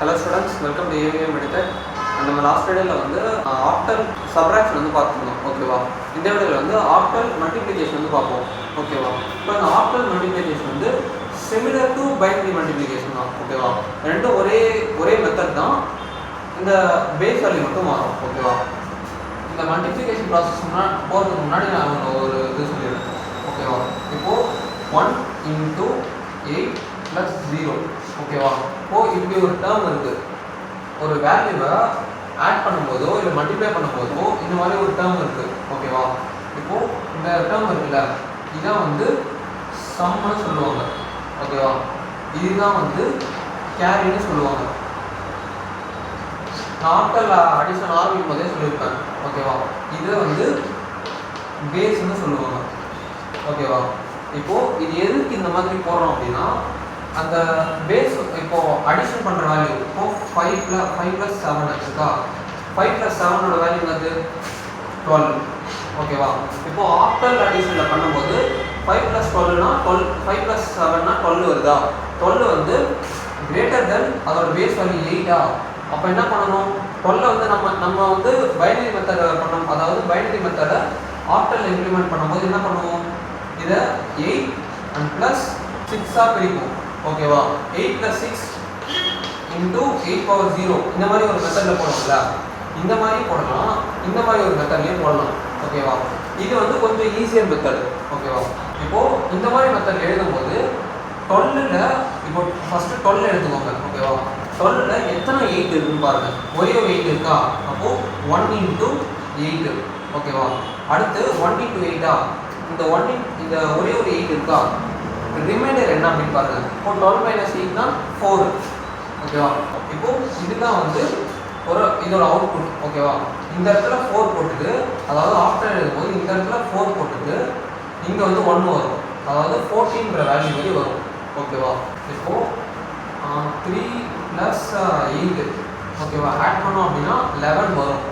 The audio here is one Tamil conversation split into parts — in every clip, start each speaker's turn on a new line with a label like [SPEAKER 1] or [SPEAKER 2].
[SPEAKER 1] Hello students, welcome to AVM Meditech. நம்ம லாஸ்ட் வீடியோல வந்து ஆக்டல் சப்ட்ராக்ஷன் வந்து பார்த்துருந்தோம். ஓகேவா? இந்த வீடியோல வந்து ஆக்டல் மல்டிப்ளிகேஷன் வந்து பார்ப்போம். ஓகேவா? இப்போ இந்த ஆக்டல் மல்டிப்ளிகேஷன் வந்து சிமிலர் டு பைனரி மல்டிப்ளிகேஷன் தான். ஓகேவா? ரெண்டும் ஒரே மெத்தட் தான். இந்த பேஸ் வேல்யூ மட்டும் மாறும். ஓகேவா? இந்த மல்டிப்ளிகேஷன் ப்ராசஸ் போகிறதுக்கு முன்னாடி நான் ஒரு இது சொல்லிடுறேன். ஓகேவா? இப்போது 1 × 8 + 0. ஓகேவா? இப்போது இப்படி ஒரு டேர்ம் இருக்குது. ஒரு வேல்யூவை ஆட் பண்ணும்போதோ இல்லை மல்டிப்ளை பண்ணும்போதோ இந்த மாதிரி ஒரு டேர்ம் இருக்குது. ஓகேவா? இப்போது இந்த டேர்ம் இருக்குல்ல, இதான் வந்து சம்னு சொல்லுவாங்க. ஓகேவா? இதுதான் வந்து கேரின்னு சொல்லுவாங்க. நான் ஆக்டல் அடிஷன் ஆரம்பிக்கும் போதே சொல்லியிருப்பேன். ஓகேவா? இதை வந்து பேஸ்ன்னு சொல்லுவாங்க. ஓகேவா? இப்போது இது எதுக்கு இந்த மாதிரி போடுறோம் அப்படின்னா, அந்த பேஸ் இப்போது அடிஷன் பண்ணுற வேல்யூ இப்போது 5 + 7 இருக்கா. 5 + 7 வேல்யூ என்னது? 12. ஓகேவா? இப்போது ஆக்டல் அடிஷனில் பண்ணும்போது 5 + 12னா 12, 5 + 7னா 12 வருதா? 12 வந்து கிரேட்டர் தென் அதோட பேஸ் வேல்யூ 8ஆ? அப்போ என்ன பண்ணணும்? 12 வந்து நம்ம வந்து பைனரி மெத்தடை பண்ணோம். அதாவது பைனரி மெத்தடை ஆக்டல் இம்ப்ளிமெண்ட் பண்ணும்போது என்ன பண்ணுவோம்? இதை 8 + 6ஆக பிரிப்போம். ஓகேவா? 8 + 6 × 8⁻0 இந்த மாதிரி ஒரு மெத்தடில் போடுவோம்ல, இந்த மாதிரி போடலாம், இந்த மாதிரி ஒரு மெத்தட்லேயும் போடலாம். ஓகேவா? இது வந்து கொஞ்சம் ஈஸியர் மெத்தட். ஓகேவா? இப்போது இந்த மாதிரி மெத்தட் எழுதும்போது 12ல் இப்போ ஃபஸ்ட்டு 12 எடுத்துக்கோங்க. ஓகேவா? 12ல் எத்தனை 8 இருக்குன்னு பாருங்கள். ஒரே ஒரு 8 இருக்கா? அப்போது 1 × 8. ஓகேவா? அடுத்து 1 × 8ஆ? இந்த ஒரே ஒரு 8 இருக்கா? ரிமைண்டர் என்ன அப்படின்னு பாருங்கள். இப்போ 12 - 8னா 4. ஓகேவா? இப்போது இதுதான் வந்து இதோட அவுட்புட். ஓகேவா? இந்த இடத்துல 4 போட்டுட்டு, அதாவது ஆஃப்டர் எழுதும்போது இந்த இடத்துல 4 போட்டுட்டு இங்கே வந்து 1 வரும். அதாவது 14ன்ற வேல்யூ மாதிரி வரும். ஓகேவா? இப்போது 3 + 8 ஓகேவா ஆட் பண்ணோம் அப்படின்னா 11 வரும்.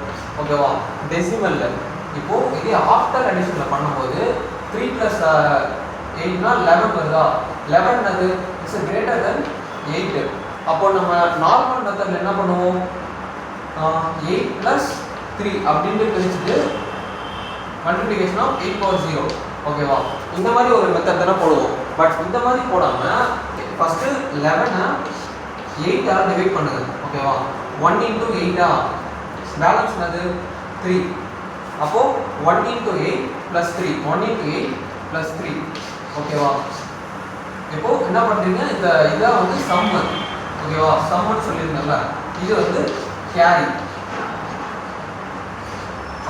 [SPEAKER 1] ஓகேவா? டெசிமலில். இப்போது இதே ஆஃப்டர் அடிஷனில் பண்ணும்போது 3 + 8னா 11 வருதா? 11 அது இட்ஸ் கிரேட்டர் தென் 8. அப்போ நம்ம நார்மல் மெத்தடில் என்ன பண்ணுவோம்? 8 + 3 அப்படின்ட்டு பிரிச்சுட்டு மல்டிப்ளிகேஷன் ஆஃப் 8⁻0. ஓகேவா? இந்த மாதிரி ஒரு மெத்தட் தானே போடுவோம். பட் இந்த மாதிரி போடாமல் ஃபஸ்ட்டு 11ஐ 8ஆல் டிவைட் பண்ணுங்க. ஓகேவா? 1 × 8ஆ? பேலன்ஸ் என்னது? 3. அப்போது 1 × 8 + 3. 1 × 8 + 3. ஓகேவா? இப்போது என்ன பண்ணுறீங்க? இதான் வந்து சம்மு. ஓகேவா? சம்முன்னு சொல்லியிருந்தேன்ல, இது வந்து கேரி.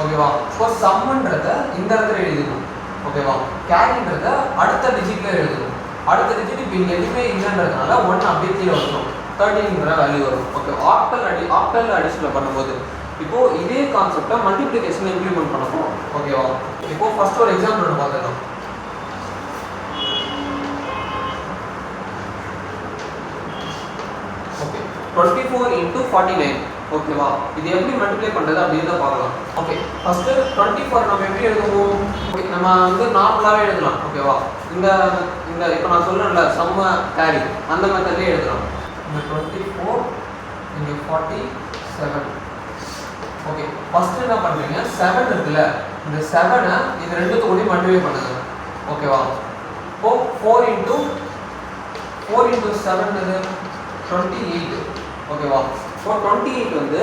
[SPEAKER 1] ஓகேவா? இப்போ சம்முன்றத இந்த இடத்துல எழுதணும். ஓகேவா? கேரின்றத அடுத்த டிஜிட்டில் எழுதணும். அடுத்த டிஜிட் இப்போ இங்கே எதுவுமே இல்லைன்றதுனால 1 அப்படியே கீழே வந்துடும். 13ங்கிற வேல்யூ வரும். ஓகே, ஆக்டல் அடிஷனில் பண்ணும்போது இப்போது இதே கான்செப்டை மல்டிப்ளிகேஷன் இம்ப்ளிமெண்ட் பண்ண போகிறோம். ஓகேவா? இப்போது ஃபர்ஸ்ட் ஒரு எக்ஸாம்பிள் ஒன்று பார்த்துக்கலாம். ஓகே, 24 × 49. ஓகேவா? இது எப்படி மல்டிப்ளை பண்ணுறது அப்படின்னு தான் பார்க்கலாம். ஓகே, ஃபஸ்ட்டு 24 நம்ம எப்படி எழுதுவோம்? நம்ம வந்து நார்மலாகவே எழுதலாம். ஓகேவா? இந்த இப்போ நான் சொல்கிறேன்ல சம்ம கேரி, அந்த மெத்தட்லேயே எழுதலாம். இந்த 24 இங்கே 47. ஓகே, ஃபஸ்ட்டு என்ன பண்ணுறீங்க? 7 இருக்குல்ல, இந்த 7ஐ இது ரெண்டுத்துக்கூடயும் மல்டிப்ளை பண்ணுங்க. ஓகேவா? இப்போது 4 × 7 இது 28. ஓகேவா? இப்போ 28 வந்து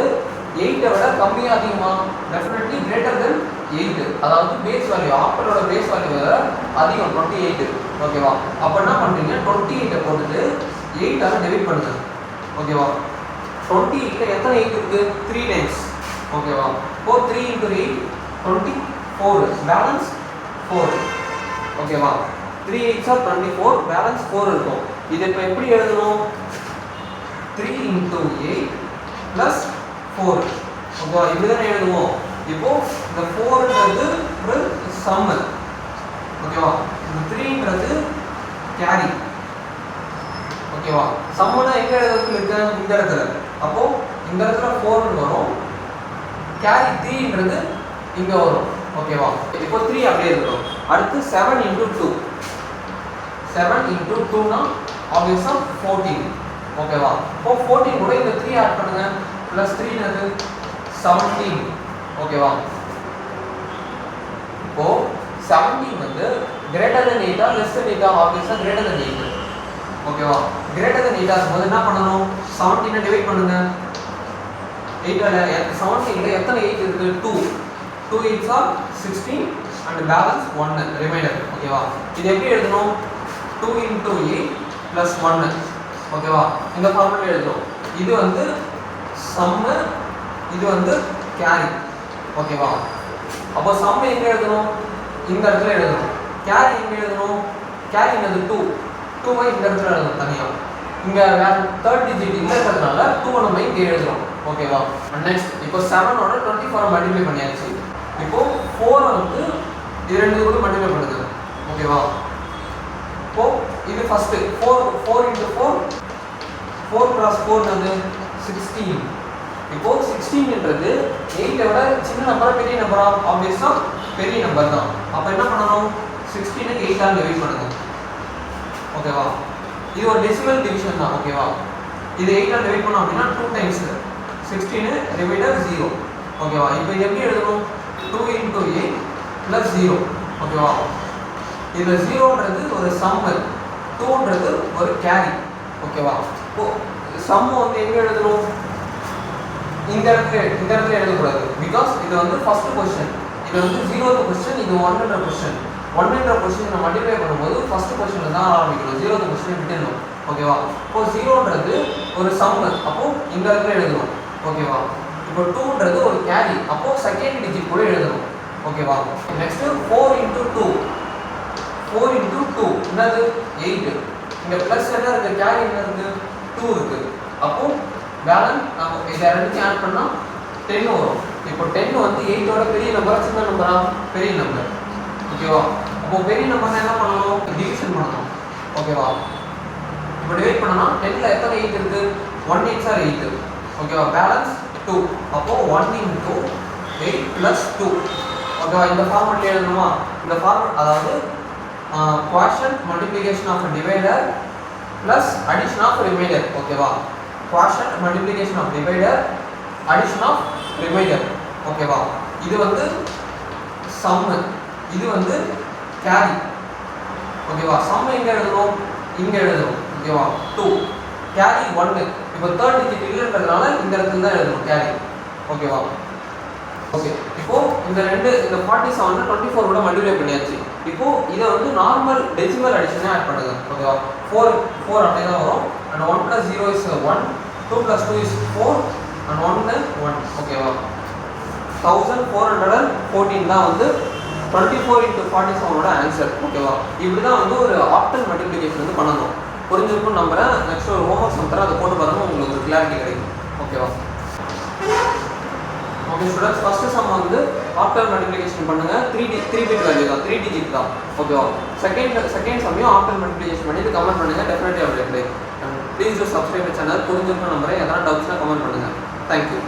[SPEAKER 1] 8ஐ விட கம்மியாக அதிகமாக? Definitely greater than 8. அதாவது பேஸ் வேல்யூ, ஆக்டலோட பேஸ் வேல்யூ விட அதிகம் 28. ஓகேவா? அப்போ என்ன பண்ணுறீங்க? 28ஐ போட்டுட்டு 8ஆல் டிவைட் பண்ணுங்க. ஓகேவா? 28ல் எத்தனை 8 இருக்குது? 3 டைம்ஸ். ஓகேவா? இப்போ 3 × 8 24. பேலன்ஸ் 4. ஓகேவா? 3 8s are 24. பேலன்ஸ் 4 இருக்கும். இது இப்போ எப்படி எழுதணும்? 3 × 8 + 4. ஓகேவா? இப்படி தானே எழுதுவோம். இப்போது இந்த 4ன்றது ஒரு சம்மு. ஓகேவா? இந்த 3ன்றது கேரி. ஓகேவா? சம்முனா எங்கே எழுதுறதுக்கு இருக்கு? இந்த இடத்துல. அப்போது இந்த இடத்துல 4 வரும், கேரி 3ன்றது இங்கே வரும். ஓகேவா? இப்போ 3 அப்படியே இருக்கணும். அடுத்து 7 × 2. 7 × 2னா ஆப்வியஸாக 14. ஓகேவா? இப்போ 14 கூட இந்த 3 ஆட் பண்ணுங்க. ப்ளஸ் 3 என்னது 17. ஓகேவா? இப்போ 17 வந்து கிரேட்டர் than 8 ஆ லெஸ் than 8 ஆ? ஆப்வியஸா கிரேட்டர் than 8. ஓகேவா? கிரேட்டர் than 8 ஆ இருக்கும்போது என்ன பண்ணணும்? 17 டிவைட் பண்ணுங்க. 8 ல 17 ல எத்தனை 8 இருக்கு? 2. 2 8s are 16 and balance 1 reminder. ஓகேவா? இது எப்படி எழுதணும்? 2 into 8 plus 1. ஓகேவா? இந்த ஃபார்முலா எழுதணும். இது வந்து சம், இது வந்து கேரி. ஓகேவா? அப்போ சம் எங்க எழுதணும்? இந்த இடத்துல எழுதணும். கேரி எங்க எழுதணும்? கேரி என்னது 2. 2 ஐ இந்த இடத்துல எழுதணும் தனியா. இங்க வேற தேர்ட் டிஜிட் இல்லன்றதுனால 2 நம்ம இங்க எழுதணும். ஓகேவா? நெக்ஸ்ட் இப்போ 7 ஓட 24 மல்டிப்ளை பண்ணியாச்சு. இப்போ 4 வந்து இது ரெண்டு கூட மல்டிப்ளை பண்ணுது. ஓகேவா? இப்போ இது ஃபர்ஸ்ட் 4 into 4 cross 4 என்னது 16. இப்போ 16ன்றது 8 விட சின்ன நம்பரா பெரிய நம்பரா? ஆப்வியஸா பெரிய நம்பர் தான். அப்ப என்ன பண்ணனும்? 16 க்கு 8 ஆல் டிவைட் பண்ணுங்க. ஓகேவா? இது ஒரு டெசிமல் டிவிஷன் தான். ஓகேவா? இது 8 ஆல் டிவைட் பண்ணோம் அப்படினா 2 டைம்ஸ் 16 ரிமைண்டர் 0. ஓகேவா? இப்போ இது எப்படி எழுதணும்? 2 into 8 plus 0. ஓகேவா? இதுல 0ன்றது ஒரு சம், 2ன்றது ஒரு கேரி. ஓகேவா? இப்போ சம் வந்து எங்க எழுதணும்? இந்த இடத்துல எழுத கூடாது. because இது வந்து ஃபர்ஸ்ட் क्वेश्चन. இது வந்து 0th क्वेश्चन, இது 1ன்ற क्वेश्चन. 1ன்ற क्वेश्चन நம்ம மல்டிப்ளை பண்ணும்போது ஃபர்ஸ்ட் क्वेश्चनல தான் ஆரம்பிக்கணும். 0th क्वेश्चन விட்டுறணும். ஓகேவா? இப்போ 0ன்றது ஒரு சம், அப்போ இந்த இடத்துல எழுதணும். ஓகேவா? இப்போ 2ன்றது ஒரு கேரி, அப்போ செகண்ட் டிஜிட் கூட எழுதணும். ஓகேவா? Next 4 into 2. 4 into 2 என்னது 8. இங்க பிளஸ் என்ன இருக்கு? கேரி என்ன இருக்கு? 2 இருக்கு. அப்போ பேலன்ஸ் நம்ம இத ரெண்டுத்தையும் ஆட் பண்ணா 10 வரும். இப்போ 10 வந்து 8 ஓட பெரிய நம்பரா சின்ன நம்பரா? பெரிய நம்பர். ஓகேவா? அப்போ பெரிய நம்பர்னா என்ன பண்ணனும்? டிவிஷன் பண்ணனும். ஓகேவா? இப்போ டிவைட் பண்ணனா 10 ல எத்தனை 8 இருக்கு? 1 8s are 8. ஓகேவா? பேலன்ஸ் 2. அப்போ 1 into 8 plus 2. ஓகேவா? இந்த ஃபார்முலா எழுதணுமா? இந்த ஃபார்முலா அதாவது quotient multiplication of a divider plus addition of remainder. ஓகேவா? quotient multiplication of divider, addition of remainder. ஓகேவா? இது வந்து sum, இது வந்து carry. ஓகேவா? sum எங்க எழுதணும்? இங்க எழுதணும். ஓகேவா? 2 carry 1. இப்போ தேர்ட் டிஜிட் இல்லன்றதுனால இந்த இடத்துல தான் எழுதணும் carry. ஓகேவா? ஓகே. இப்போ இந்த 47 24 கூட மல்டிப்ளை பண்ணியாச்சு. இப்போ இத வந்து நார்மல் டெசிமல் அடிஷன் ஆட் பண்ணுங்க. ஓகேவா? 4 அப்படியே தான் வரும். and 1 plus 0 is 1, 2 plus 2 is 4 and 1 is 1. ஓகேவா? 1414 தான் வந்து 24 into 47 ஓட ஆன்சர். ஓகேவா? இப்படி தான் வந்து ஒரு ஆக்டல் மல்டிப்ளிகேஷன் வந்து பண்ணனும். புரிஞ்சிருக்கும் நம்புறேன். நெக்ஸ்ட் ஒரு ஹோம்வொர்க் சம்தர அதை போட்டு பாருங்க, உங்களுக்கு ஒரு கிளாரிட்டி கிடைக்கும். ஓகேவா? ஓகே ஸ்டூடண்ட்ஸ், ஃபர்ஸ்ட் சம் வந்து ஆக்டல் மல்டிப்ளிகேஷன் பண்ணுங்க. 3 பிட் வேல்யூ தான், 3 டிஜிட் தான். ஓகேவா? செகண்ட் சம்மையும் ஆக்டல் மல்டிப்ளிகேஷன் பண்ணிட்டு கமெண்ட் பண்ணுங்க. Definitely update. Please to subscribe the channel. புரிஞ்சிருக்கும் நம்புறேன். எதனா டவுட்ஸ்னா கமெண்ட் பண்ணுங்க. Thank you.